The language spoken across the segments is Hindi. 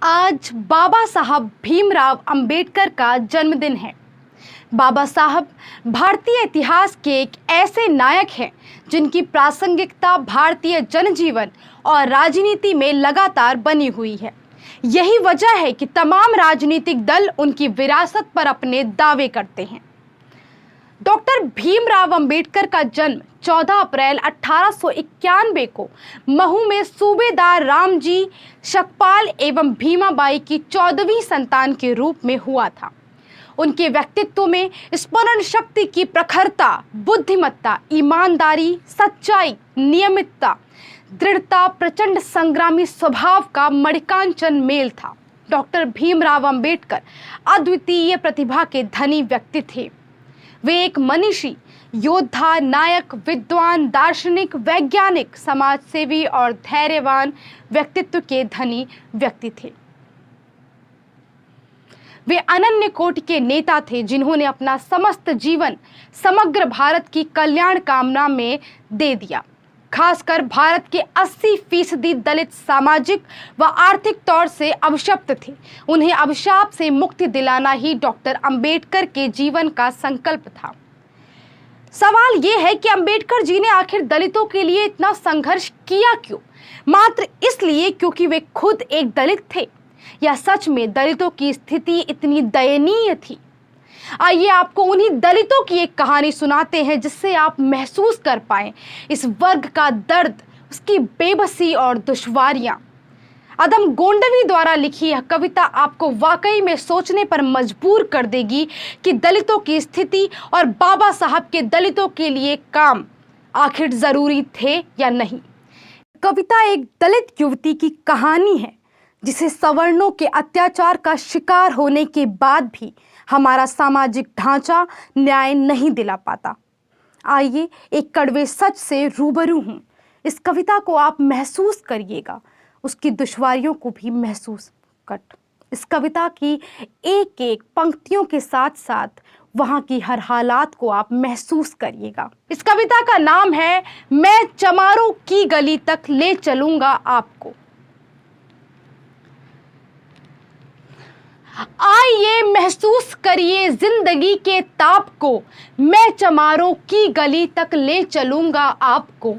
आज बाबा साहब भीमराव अंबेडकर का जन्मदिन है। बाबा साहब भारतीय इतिहास के एक ऐसे नायक हैं जिनकी प्रासंगिकता भारतीय जनजीवन और राजनीति में लगातार बनी हुई है। यही वजह है कि तमाम राजनीतिक दल उनकी विरासत पर अपने दावे करते हैं। डॉक्टर भीमराव अंबेडकर का जन्म 14 अप्रैल 1891 को महू में सूबेदार रामजी शकपाल एवं भीमाबाई की 14वीं संतान के रूप में हुआ था। उनके व्यक्तित्व में स्मरण शक्ति की प्रखरता, बुद्धिमत्ता, ईमानदारी, सच्चाई, नियमितता, दृढ़ता, प्रचंड संग्रामी स्वभाव का मणिकांचन मेल था। डॉक्टर भीमराव अंबेडकर अद्वितीय प्रतिभा के धनी व्यक्ति थे। वे एक मनीषी, योद्धा, नायक, विद्वान, दार्शनिक, वैज्ञानिक, समाजसेवी और धैर्यवान व्यक्तित्व के धनी व्यक्ति थे। वे अनन्य कोटि के नेता थे जिन्होंने अपना समस्त जीवन समग्र भारत की कल्याण कामना में दे दिया। खासकर भारत के 80% दलित सामाजिक व आर्थिक तौर से अभिशप्त थे। उन्हें अभिशाप से मुक्ति दिलाना ही डॉक्टर अंबेडकर के जीवन का संकल्प था। सवाल यह है कि अंबेडकर जी ने आखिर दलितों के लिए इतना संघर्ष किया क्यों? मात्र इसलिए क्योंकि वे खुद एक दलित थे, या सच में दलितों की स्थिति इतनी दयनीय थी? आइए आपको उन्हीं दलितों की एक कहानी सुनाते हैं जिससे आप महसूस कर पाएं इस वर्ग का दर्द, उसकी बेबसी और दुश्वारियां। अदम गोंडवी द्वारा लिखी यह कविता आपको वाकई में सोचने पर मजबूर कर देगी कि दलितों की स्थिति और बाबा साहब के दलितों के लिए काम आखिर जरूरी थे या नहीं। कविता एक दलित युवती की कहानी है जिसे सवर्णों के अत्याचार का शिकार होने के बाद भी हमारा सामाजिक ढांचा न्याय नहीं दिला पाता। आइए एक कड़वे सच से रूबरू हूं। इस कविता को आप महसूस करिएगा, उसकी दुश्वारियों को भी महसूस कर। इस कविता की एक एक पंक्तियों के साथ साथ वहां की हर हालात को आप महसूस करिएगा। इस कविता का नाम है मैं चमारों की गली तक ले चलूंगा आपको। आइए महसूस करिए जिंदगी के ताप को, मैं चमारों की गली तक ले चलूंगा आपको।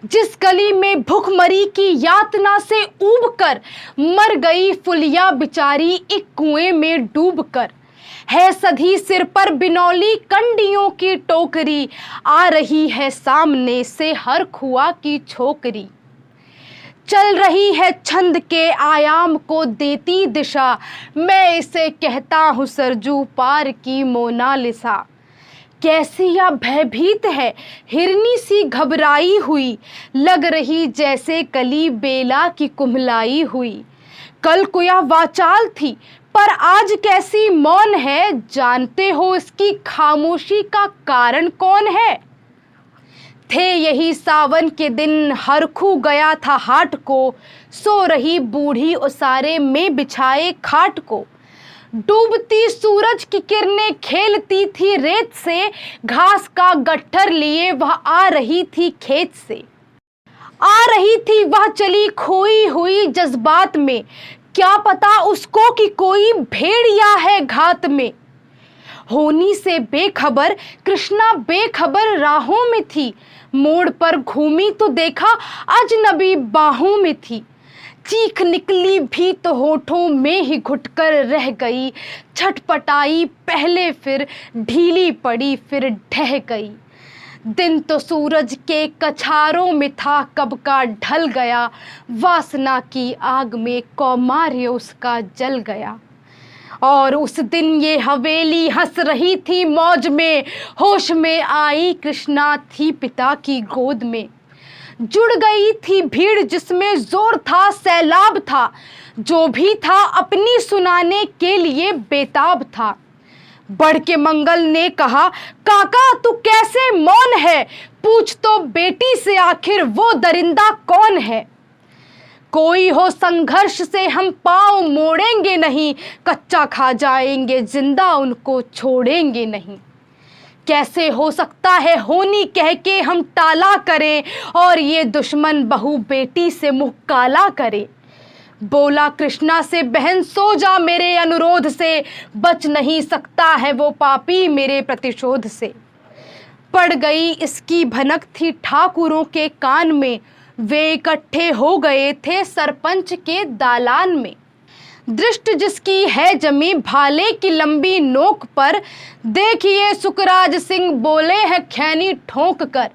जिस गली में भूखमरी की यातना से ऊबकर मर गई फुलिया बिचारी एक कुएं में डूबकर। है सधी सिर पर बिनौली कंडियों की टोकरी, आ रही है सामने से हर खुआ की छोकरी। चल रही है छंद के आयाम को देती दिशा, मैं इसे कहता हूँ सरजू पार की मोनालिसा। कैसी या भयभीत है हिरनी सी घबराई हुई, लग रही जैसे कली बेला की कुम्हलाई हुई। कल को यह वाचाल थी पर आज कैसी मौन है, जानते हो इसकी खामोशी का कारण कौन है? थे यही सावन के दिन हरखू गया था हाट को, सो रही बूढ़ी उसारे में बिछाए खाट को। डूबती सूरज की किरणें खेलती थी रेत से, घास का गट्ठर लिए वह आ रही थी खेत से। आ रही थी वह चली खोई हुई जज्बात में, क्या पता उसको कि कोई भेड़िया है घात में। होनी से बेखबर कृष्णा बेखबर राहों में थी, मोड़ पर घूमी तो देखा अजनबी बाहों में थी। चीख निकली भी तो होठों में ही घुटकर रह गई, छटपटाई पहले फिर ढीली पड़ी फिर ढह गई। दिन तो सूरज के कछारों में था कब का ढल गया, वासना की आग में कौमार्य उसका जल गया। और उस दिन ये हवेली हंस रही थी मौज में, होश में आई कृष्णा थी पिता की गोद में। जुड़ गई थी भीड़ जिसमें जोर था सैलाब था, जो भी था अपनी सुनाने के लिए बेताब था। बढ़ के मंगल ने कहा काका तू कैसे मौन है, पूछ तो बेटी से आखिर वो दरिंदा कौन है। कोई हो संघर्ष से हम पाँव मोड़ेंगे नहीं, कच्चा खा जाएंगे जिंदा उनको छोड़ेंगे नहीं। कैसे हो सकता है होनी कह के हम टाला करें, और ये दुश्मन बहू बेटी से मुँह काला करे। बोला कृष्णा से, बहन सो जा मेरे अनुरोध से, बच नहीं सकता है वो पापी मेरे प्रतिशोध से। पड़ गई इसकी भनक थी ठाकुरों के कान में, वे इकट्ठे हो गए थे सरपंच के दालान में। दृष्ट जिसकी है जमी भाले की लंबी नोक पर, देखिए सुखराज सिंह बोले हैं खैनी ठोंक कर।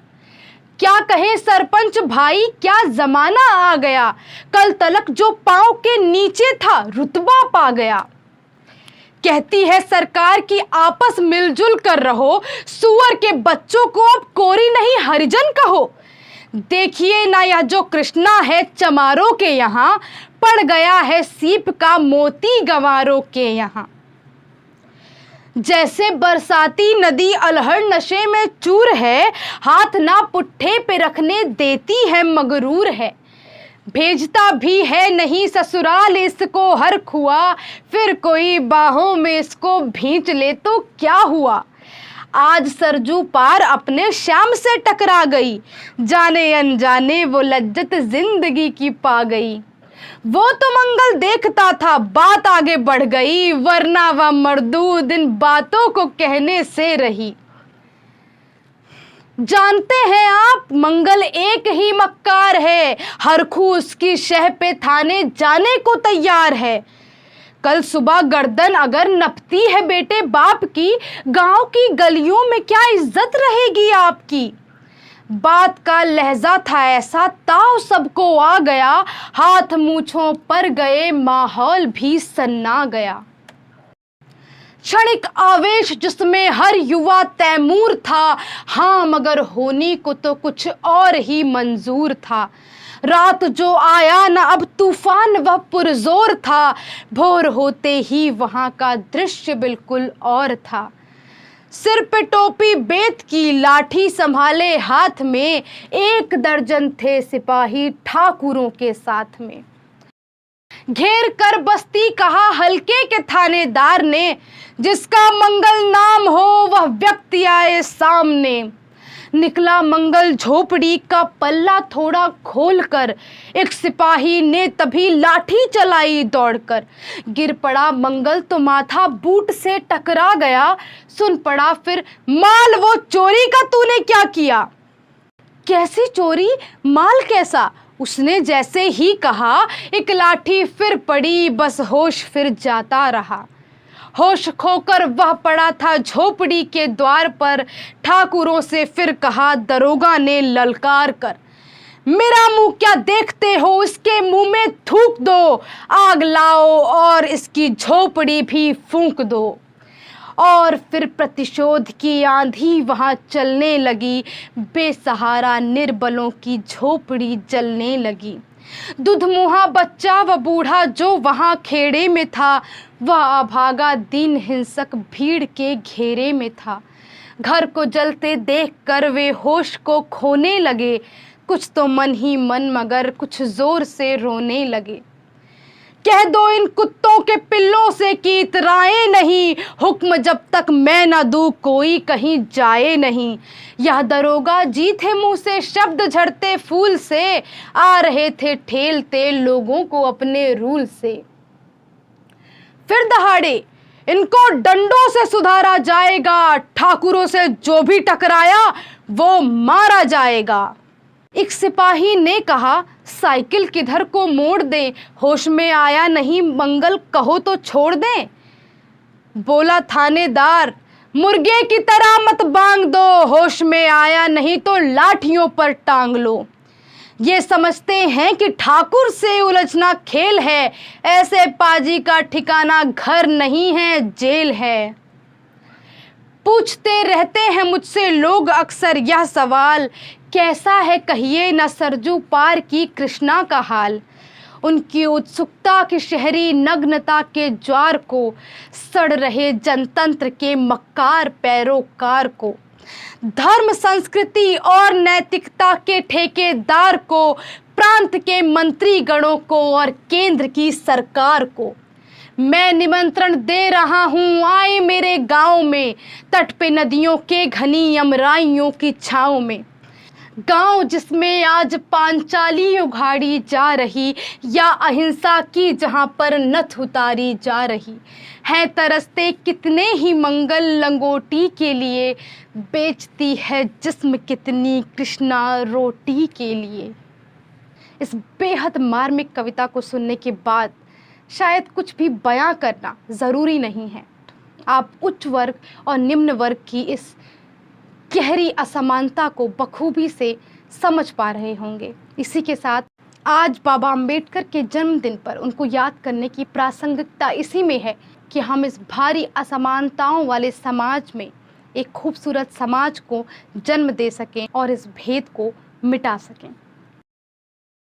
क्या कहे सरपंच भाई क्या जमाना आ गया, कल तलक जो पांव के नीचे था रुतबा पा गया। कहती है सरकार की आपस मिलजुल कर रहो, सुअर के बच्चों को अब कोरी नहीं हरिजन कहो। देखिए ना यह जो कृष्णा है चमारों के यहाँ, पड़ गया है सीप का मोती गंवारों के यहाँ। जैसे बरसाती नदी अलहड़ नशे में चूर है, हाथ ना पुट्ठे पे रखने देती है मगरूर है। भेजता भी है नहीं ससुराल इसको हर खुआ, फिर कोई बाहों में इसको भींच ले तो क्या हुआ। आज सरजू पार अपने श्याम से टकरा गई, जाने अनजाने वो लज्जत जिंदगी की पा गई। वो तो मंगल देखता था बात आगे बढ़ गई, वरना वह मर्दूद इन बातों को कहने से रही। जानते हैं आप मंगल एक ही मक्कार है, हर खू उसकी शह पे थाने जाने को तैयार है। कल सुबह गर्दन अगर नपती है बेटे बाप की, गांव की गलियों में क्या इज्जत रहेगी आपकी। बात का लहजा था ऐसा ताव सबको आ गया, हाथ मूंछों पर गए माहौल भी सन्ना गया। क्षणिक आवेश जिसमें हर युवा तैमूर था, हाँ मगर होनी को तो कुछ और ही मंजूर था। रात जो आया न अब तूफान वह पुरजोर था, भोर होते ही वहाँ का दृश्य बिल्कुल और था। सिर पे टोपी बेत की लाठी संभाले हाथ में, 1 दर्जन थे सिपाही ठाकुरों के साथ में। घेर कर बस्ती कहा हल्के के थानेदार ने, जिसका मंगल नाम हो वह व्यक्ति आए सामने। निकला मंगल झोपड़ी का पल्ला थोड़ा खोलकर, एक सिपाही ने तभी लाठी चलाई दौड़कर। गिर पड़ा मंगल तो माथा बूट से टकरा गया, सुन पड़ा फिर माल वो चोरी का तूने क्या किया। कैसी चोरी माल कैसा, उसने जैसे ही कहा एक लाठी फिर पड़ी, बस होश फिर जाता रहा। होश खोकर वह पड़ा था झोपड़ी के द्वार पर, ठाकुरों से फिर कहा दरोगा ने ललकार कर, मेरा मुंह क्या देखते हो, इसके मुंह में थूक दो, आग लाओ और इसकी झोपड़ी भी फूंक दो। और फिर प्रतिशोध की आंधी वहाँ चलने लगी, बेसहारा निर्बलों की झोपड़ी जलने लगी। दुधमुहा बच्चा व बूढ़ा जो वहाँ खेड़े में था, वह अभागा दीन हिंसक भीड़ के घेरे में था। घर को जलते देखकर वे होश को खोने लगे, कुछ तो मन ही मन मगर कुछ जोर से रोने लगे। कह दो इन कुत्तों के पिल्लों से कि इतराए नहीं, हुक्म जब तक मैं न दूं कोई कहीं जाए नहीं। यह दरोगा जी थे मुंह से शब्द झड़ते फूल से, आ रहे थे ठेलते लोगों को अपने रूल से। फिर दहाड़े इनको डंडों से सुधारा जाएगा, ठाकुरों से जो भी टकराया वो मारा जाएगा। एक सिपाही ने कहा साइकिल किधर को मोड़ दें, होश में आया नहीं मंगल कहो तो छोड़ दें। बोला थानेदार मुर्गे की तरह मत बांग दो, होश में आया नहीं तो लाठियों पर टांग लो। ये समझते हैं कि ठाकुर से उलझना खेल है, ऐसे पाजी का ठिकाना घर नहीं है जेल है। पूछते रहते हैं मुझसे लोग अक्सर यह सवाल, कैसा है कहिए न सरजू पार की कृष्णा का हाल। उनकी उत्सुकता की शहरी नग्नता के ज्वार को, सड़ रहे जनतंत्र के मक्कार पैरोकार को, धर्म संस्कृति और नैतिकता के ठेकेदार को, प्रांत के मंत्री गणों को और केंद्र की सरकार को मैं निमंत्रण दे रहा हूँ, आए मेरे गांव में, तट पे नदियों के घनी अमराइयों की छाँव में। गांव जिसमें आज पांचाली उघाड़ी जा रही, या अहिंसा की जहां पर नथ उतारी जा रही है। तरसते कितने ही मंगल लंगोटी के लिए, बेचती है जिस्म कितनी कृष्णा रोटी के लिए। इस बेहद मार्मिक कविता को सुनने के बाद शायद कुछ भी बयां करना ज़रूरी नहीं है। आप उच्च वर्ग और निम्न वर्ग की इस गहरी असमानता को बखूबी से समझ पा रहे होंगे। इसी के साथ आज बाबा अंबेडकर के जन्मदिन पर उनको याद करने की प्रासंगिकता इसी में है कि हम इस भारी असमानताओं वाले समाज में एक खूबसूरत समाज को जन्म दे सकें और इस भेद को मिटा सकें।